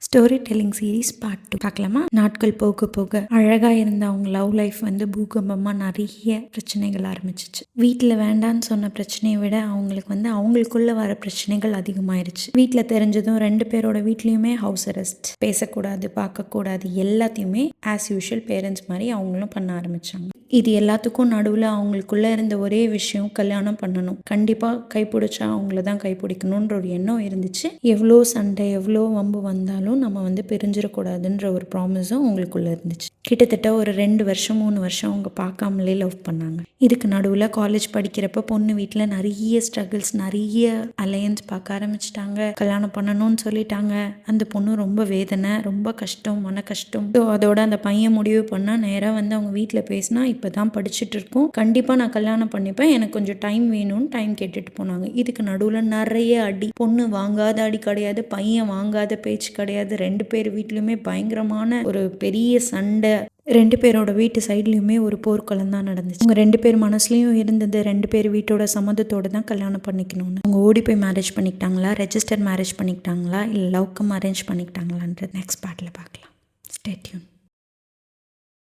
Story telling series part 2 பார்க்கலாமா? நாட்கள் போக போக அழகா இருந்த அவங்க லவ் லைஃப் வந்து பூகம்பமா நிறைய பிரச்சனைகள் ஆரம்பிச்சிச்சு. வீட்டுல வேண்டான்னு சொன்ன பிரச்சனையை விட அவங்களுக்கு வந்து அவங்களுக்குள்ள வர பிரச்சனைகள் அதிகமாயிருச்சு. வீட்டுல தெரிஞ்சதும் 2 பேரோட வீட்லயுமே ஹவுஸ் அரெஸ்ட், பேசக்கூடாது, பார்க்கக்கூடாது, எல்லாத்தையுமே ஆஸ் யூஷுவல் பேரண்ட்ஸ் மாதிரி அவங்களும் பண்ண ஆரம்பிச்சாங்க. இது எல்லாத்துக்கும் நடுவில் அவங்களுக்குள்ள இருந்த ஒரே விஷயம் கல்யாணம் பண்ணணும், கண்டிப்பாக கைப்பிடிச்சா அவங்கள தான் கைப்பிடிக்கணுன்ற ஒரு எண்ணம் இருந்துச்சு. எவ்வளோ சண்டை எவ்வளோ வம்பு வந்தாலும் நம்ம வந்து பிரிஞ்சிடக்கூடாதுன்ற ஒரு ப்ராமிஸும் அவங்களுக்குள்ள இருந்துச்சு. கிட்டத்தட்ட ஒரு 2 வருஷம் 3 வருஷம் அவங்க பார்க்காமலே லவ் பண்ணாங்க. இதுக்கு நடுவில் காலேஜ் படிக்கிறப்ப பொண்ணு வீட்டில் நிறைய ஸ்ட்ரகிள்ஸ், நிறைய அலையன்ஸ் பார்க்க ஆரம்பிச்சிட்டாங்க. கல்யாணம் பண்ணணும்னு சொல்லிட்டாங்க. அந்த பொண்ணு ரொம்ப வேதனை, ரொம்ப கஷ்டம், மன கஷ்டம். ஸோ அதோட அந்த பையன் முடிவு பண்ணால் நேராக வந்து அவங்க வீட்டில் பேசினா, இப்போ தான் படிச்சுட்டு இருக்கோம், கண்டிப்பாக நான் கல்யாணம் பண்ணிப்பேன், எனக்கு கொஞ்சம் டைம் வேணும்னு டைம் கேட்டுட்டு போனாங்க. இதுக்கு நடுவில் நிறைய அடி. பொண்ணு வாங்காத அடி கிடையாது, பையன் வாங்காத பேச்சு கிடையாது. 2 பேர் வீட்லையுமே பயங்கரமான ஒரு பெரிய சண்டை. 2 பேரோட வீட்டு சைட்லையுமே ஒரு போர்க்களம் தான் நடந்துச்சு. அவங்க 2 பேர் மனசுலையும் இருந்தது 2 பேர் வீட்டோட சம்மதத்தோடு தான் கல்யாணம் பண்ணிக்கணும்னு. அவங்க ஓடி போய் மேரேஜ் பண்ணிக்கிட்டாங்களா, ரெஜிஸ்டர் மேரேஜ் பண்ணிக்கிட்டாங்களா, இல்லை லவ் கம் அரேஞ்ச் பண்ணிக்கிட்டாங்களான்றது நெக்ஸ்ட் பார்ட்டில் பார்க்கலாம். Stay tune.